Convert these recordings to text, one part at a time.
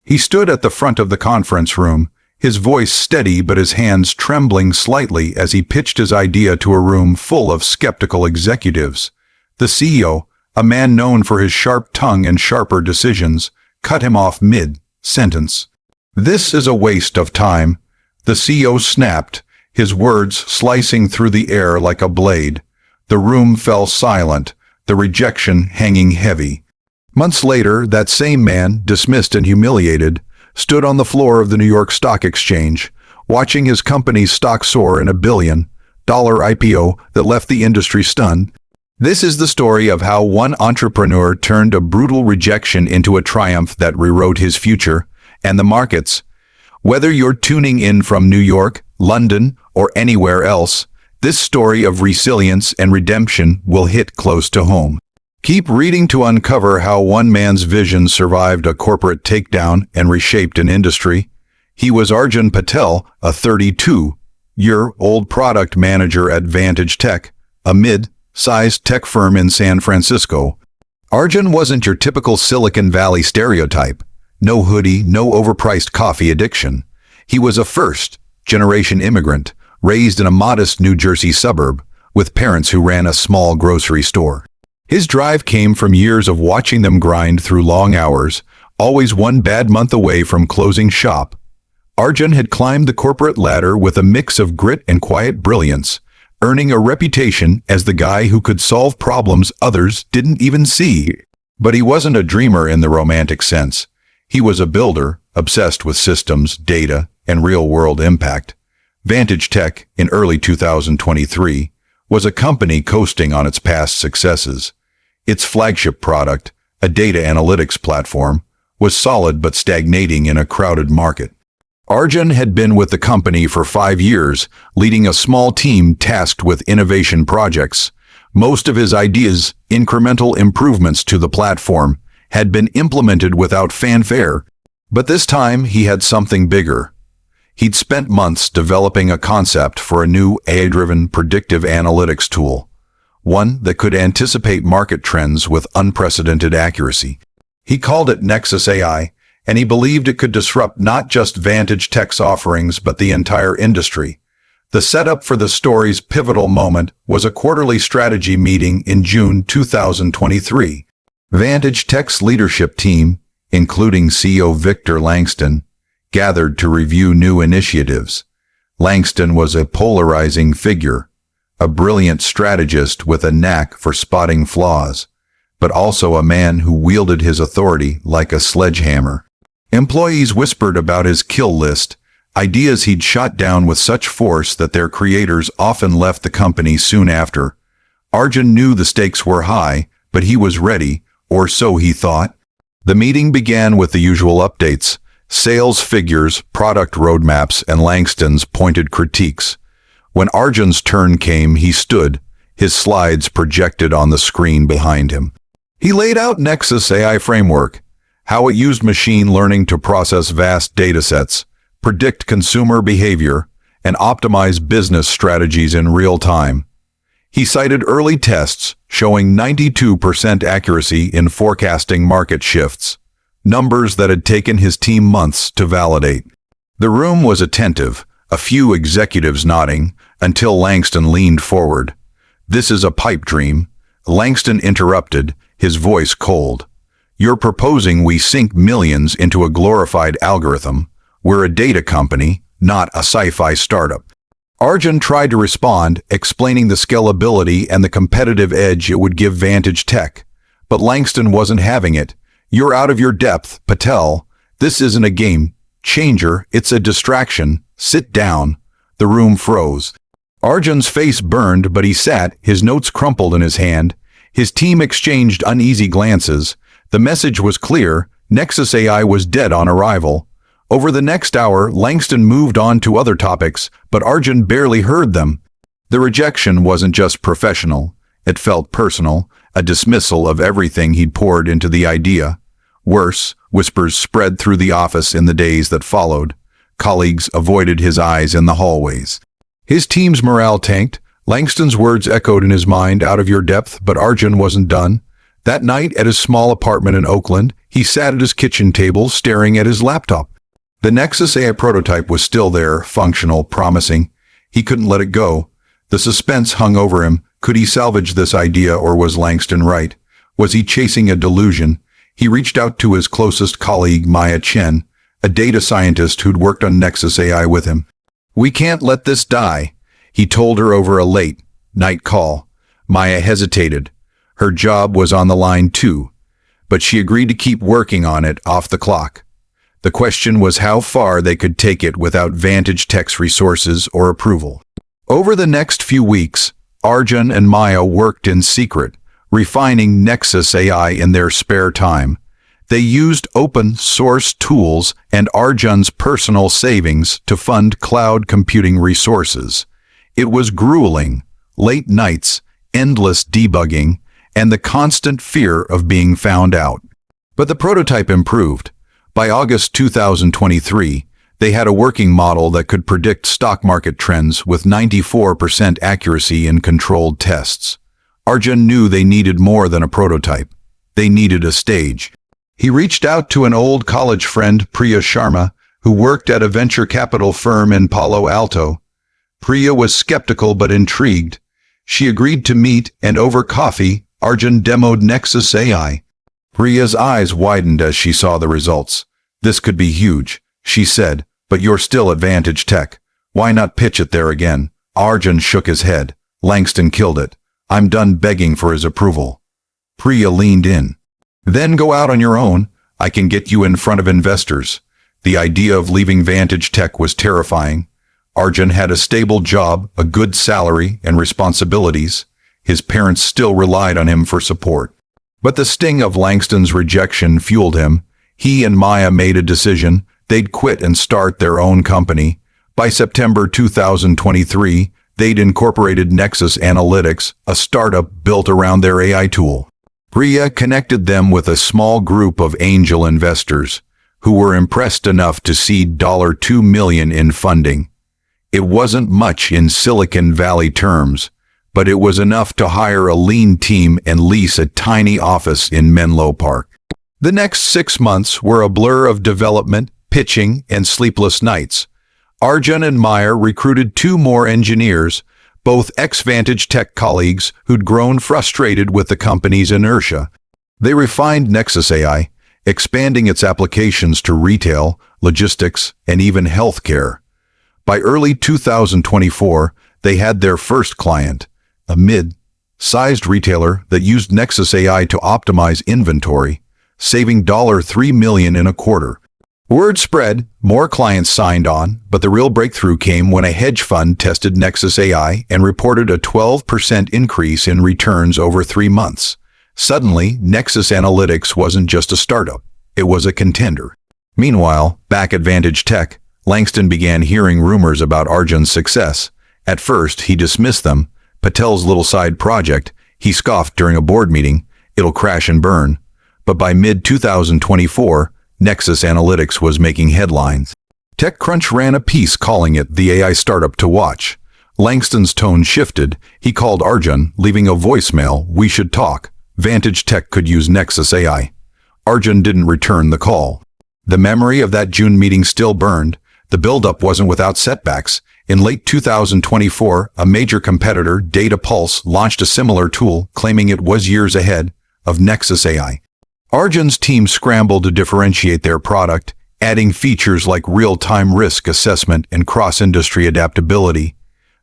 He stood at the front of the conference room, his voice steady but his hands trembling slightly as he pitched his idea to a room full of skeptical executives. The CEO, a man known for his sharp tongue and sharper decisions, cut him off mid-sentence. "This is a waste of time," the CEO snapped, his words slicing through the air like a blade. The room fell silent, the rejection hanging heavy. Months later, that same man, dismissed and humiliated, stood on the floor of the New York Stock Exchange, watching his company's stock soar in a $1 billion IPO that left the industry stunned. This is the story of how one entrepreneur turned a brutal rejection into a triumph that rewrote his future and the markets. Whether you're tuning in from New York, London, or anywhere else, this story of resilience and redemption will hit close to home. Keep reading to uncover how one man's vision survived a corporate takedown and reshaped an industry. He was Arjun Patel, a 32-year-old product manager at Vantage Tech, a mid-sized tech firm in San Francisco. Arjun wasn't your typical Silicon Valley stereotype. No hoodie, no overpriced coffee addiction. He was a first-generation immigrant, raised in a modest New Jersey suburb, with parents who ran a small grocery store. His drive came from years of watching them grind through long hours, always one bad month away from closing shop. Arjun had climbed the corporate ladder with a mix of grit and quiet brilliance, earning a reputation as the guy who could solve problems others didn't even see. But he wasn't a dreamer in the romantic sense. He was a builder, obsessed with systems, data, and real-world impact. Vantage Tech, in early 2023, was a company coasting on its past successes. Its flagship product, a data analytics platform, was solid but stagnating in a crowded market. Arjun had been with the company for 5 years, leading a small team tasked with innovation projects. Most of his ideas, incremental improvements to the platform, had been implemented without fanfare. But this time he had something bigger. He'd spent months developing a concept for a new AI-driven predictive analytics tool, one that could anticipate market trends with unprecedented accuracy. He called it Nexus AI, and he believed it could disrupt not just Vantage Tech's offerings but the entire industry. The setup for the story's pivotal moment was a quarterly strategy meeting in June 2023. Vantage Tech's leadership team, including CEO Victor Langston, gathered to review new initiatives. Langston was a polarizing figure, a brilliant strategist with a knack for spotting flaws, but also a man who wielded his authority like a sledgehammer. Employees whispered about his kill list, ideas he'd shot down with such force that their creators often left the company soon after. Arjun knew the stakes were high, but he was ready, or so he thought. The meeting began with the usual updates: sales figures, product roadmaps, and Langston's pointed critiques. When Arjun's turn came, he stood, his slides projected on the screen behind him. He laid out Nexus AI framework, how it used machine learning to process vast datasets, predict consumer behavior, and optimize business strategies in real time. He cited early tests showing 92% accuracy in forecasting market shifts, numbers that had taken his team months to validate. The room was attentive, a few executives nodding, until Langston leaned forward. "This is a pipe dream," Langston interrupted, his voice cold. "You're proposing we sink millions into a glorified algorithm. We're a data company, not a sci-fi startup." Arjun tried to respond, explaining the scalability and the competitive edge it would give Vantage Tech. But Langston wasn't having it. "You're out of your depth, Patel. This isn't a game changer, it's a distraction. Sit down." The room froze. Arjun's face burned, but he sat, his notes crumpled in his hand. His team exchanged uneasy glances. The message was clear: Nexus AI was dead on arrival. Over the next hour, Langston moved on to other topics, but Arjun barely heard them. The rejection wasn't just professional. It felt personal, a dismissal of everything he'd poured into the idea. Worse, whispers spread through the office in the days that followed. Colleagues avoided his eyes in the hallways. His team's morale tanked. Langston's words echoed in his mind, "Out of your depth," but Arjun wasn't done. That night at his small apartment in Oakland, he sat at his kitchen table staring at his laptop. The Nexus AI prototype was still there, functional, promising. He couldn't let it go. The suspense hung over him. Could he salvage this idea, or was Langston right? Was he chasing a delusion? He reached out to his closest colleague, Maya Chen, a data scientist who'd worked on Nexus AI with him. "We can't let this die," he told her over a late-night call. Maya hesitated. Her job was on the line too, but she agreed to keep working on it off the clock. The question was how far they could take it without Vantage Tech's resources or approval. Over the next few weeks, Arjun and Maya worked in secret, refining Nexus AI in their spare time. They used open-source tools and Arjun's personal savings to fund cloud computing resources. It was grueling, late nights, endless debugging, and the constant fear of being found out. But the prototype improved. By August 2023, they had a working model that could predict stock market trends with 94% accuracy in controlled tests. Arjun knew they needed more than a prototype. They needed a stage. He reached out to an old college friend, Priya Sharma, who worked at a venture capital firm in Palo Alto. Priya was skeptical but intrigued. She agreed to meet, and over coffee, Arjun demoed Nexus AI. Priya's eyes widened as she saw the results. "This could be huge," she said, "but you're still at Vantage Tech. Why not pitch it there again?" Arjun shook his head. "Langston killed it. I'm done begging for his approval." Priya leaned in. "Then go out on your own. I can get you in front of investors." The idea of leaving Vantage Tech was terrifying. Arjun had a stable job, a good salary, and responsibilities. His parents still relied on him for support. But the sting of Langston's rejection fueled him. He and Maya made a decision. They'd quit and start their own company. By September 2023, they'd incorporated Nexus Analytics, a startup built around their AI tool. Priya connected them with a small group of angel investors who were impressed enough to seed $2 million in funding. It wasn't much in Silicon Valley terms, but it was enough to hire a lean team and lease a tiny office in Menlo Park. The next 6 months were a blur of development, pitching, and sleepless nights. Arjun and Maya recruited 2 more engineers, both ex-Vantage Tech colleagues who'd grown frustrated with the company's inertia. They refined Nexus AI, expanding its applications to retail, logistics, and even healthcare. By early 2024, they had their first client, a mid-sized retailer that used Nexus AI to optimize inventory, saving $3 million in a quarter. Word spread, more clients signed on, but the real breakthrough came when a hedge fund tested Nexus AI and reported a 12% increase in returns over 3 months. Suddenly, Nexus Analytics wasn't just a startup, it was a contender. Meanwhile, back at Vantage Tech, Langston began hearing rumors about Arjun's success. At first, he dismissed them. Patel's little side project, he scoffed during a board meeting, it'll crash and burn. But by mid-2024, Nexus Analytics was making headlines. TechCrunch ran a piece calling it the AI startup to watch. Langston's tone shifted. He called Arjun, leaving a voicemail, "We should talk. Vantage Tech could use Nexus AI." Arjun didn't return the call. The memory of that June meeting still burned. The buildup wasn't without setbacks. In late 2024, a major competitor, Data Pulse, launched a similar tool, claiming it was years ahead of Nexus AI. Arjun's team scrambled to differentiate their product, adding features like real-time risk assessment and cross-industry adaptability.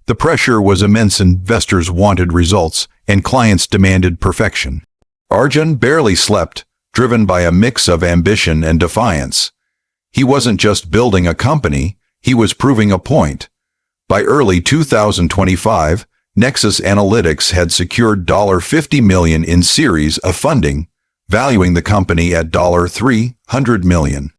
The pressure was immense. Investors wanted results, and clients demanded perfection. Arjun barely slept, driven by a mix of ambition and defiance. He wasn't just building a company, he was proving a point. By early 2025, Nexus Analytics had secured $50 million in series of funding, valuing the company at $300 million.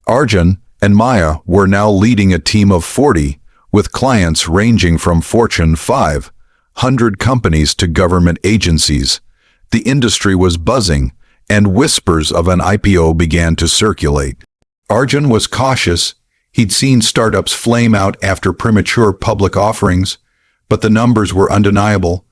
Arjun and Maya were now leading a team of 40, with clients ranging from Fortune 500 companies to government agencies. The industry was buzzing, and whispers of an IPO began to circulate. Arjun was cautious. He'd seen startups flame out after premature public offerings, but the numbers were undeniable.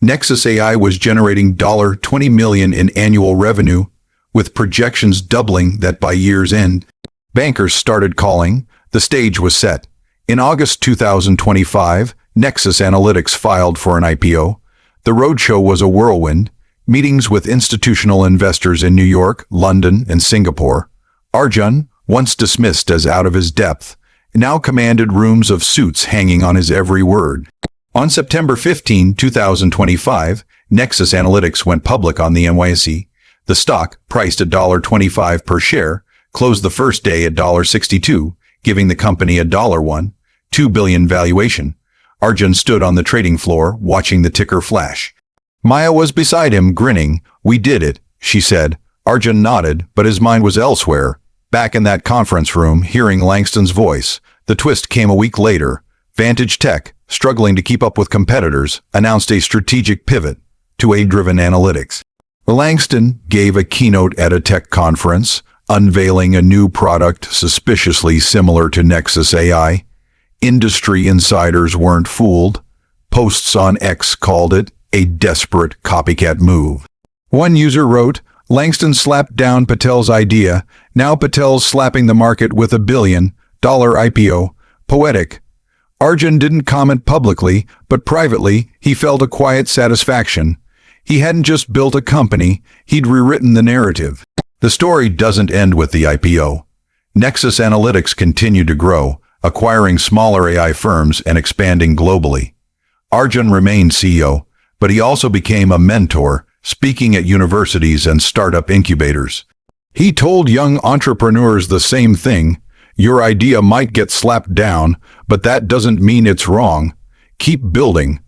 Nexus AI was generating $20 million in annual revenue, with projections doubling that by year's end. Bankers started calling. The stage was set. In August 2025, Nexus Analytics filed for an IPO. The roadshow was a whirlwind. Meetings with institutional investors in New York, London, and Singapore. Arjun, once dismissed as out of his depth, now commanded rooms of suits hanging on his every word. On September 15, 2025, Nexus Analytics went public on the NYSE. The stock, priced at $25 per share, closed the first day at $62, giving the company a $2 billion valuation. Arjun stood on the trading floor, watching the ticker flash. Maya was beside him, grinning. "We did it," she said. Arjun nodded, but his mind was elsewhere. Back in that conference room, hearing Langston's voice. The twist came a week later. Vantage Tech, struggling to keep up with competitors, announced a strategic pivot to AI-driven analytics. Langston gave a keynote at a tech conference, unveiling a new product suspiciously similar to Nexus AI. Industry insiders weren't fooled. Posts on X called it a desperate copycat move. One user wrote, "Langston slapped down Patel's idea. Now Patel's slapping the market with $1 billion IPO. Poetic." Arjun didn't comment publicly, but privately, he felt a quiet satisfaction. He hadn't just built a company, he'd rewritten the narrative. The story doesn't end with the IPO. Nexus Analytics continued to grow, acquiring smaller AI firms and expanding globally. Arjun remained CEO, but he also became a mentor, speaking at universities and startup incubators. He told young entrepreneurs the same thing: your idea might get slapped down, but that doesn't mean it's wrong. Keep building.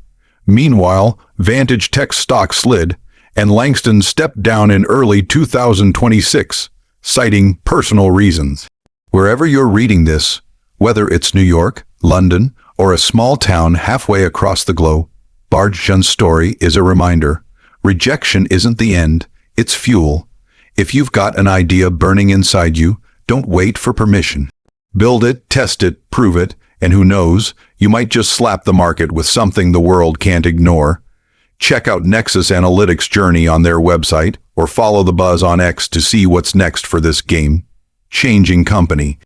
Meanwhile, Vantage Tech stock slid, and Langston stepped down in early 2026, citing personal reasons. Wherever you're reading this, whether it's New York, London, or a small town halfway across the globe, Arjun's story is a reminder. Rejection isn't the end, it's fuel. If you've got an idea burning inside you, don't wait for permission. Build it, test it, prove it, and who knows, you might just slap the market with something the world can't ignore. Check out Nexus Analytics' journey on their website, or follow the buzz on X to see what's next for this game-changing company.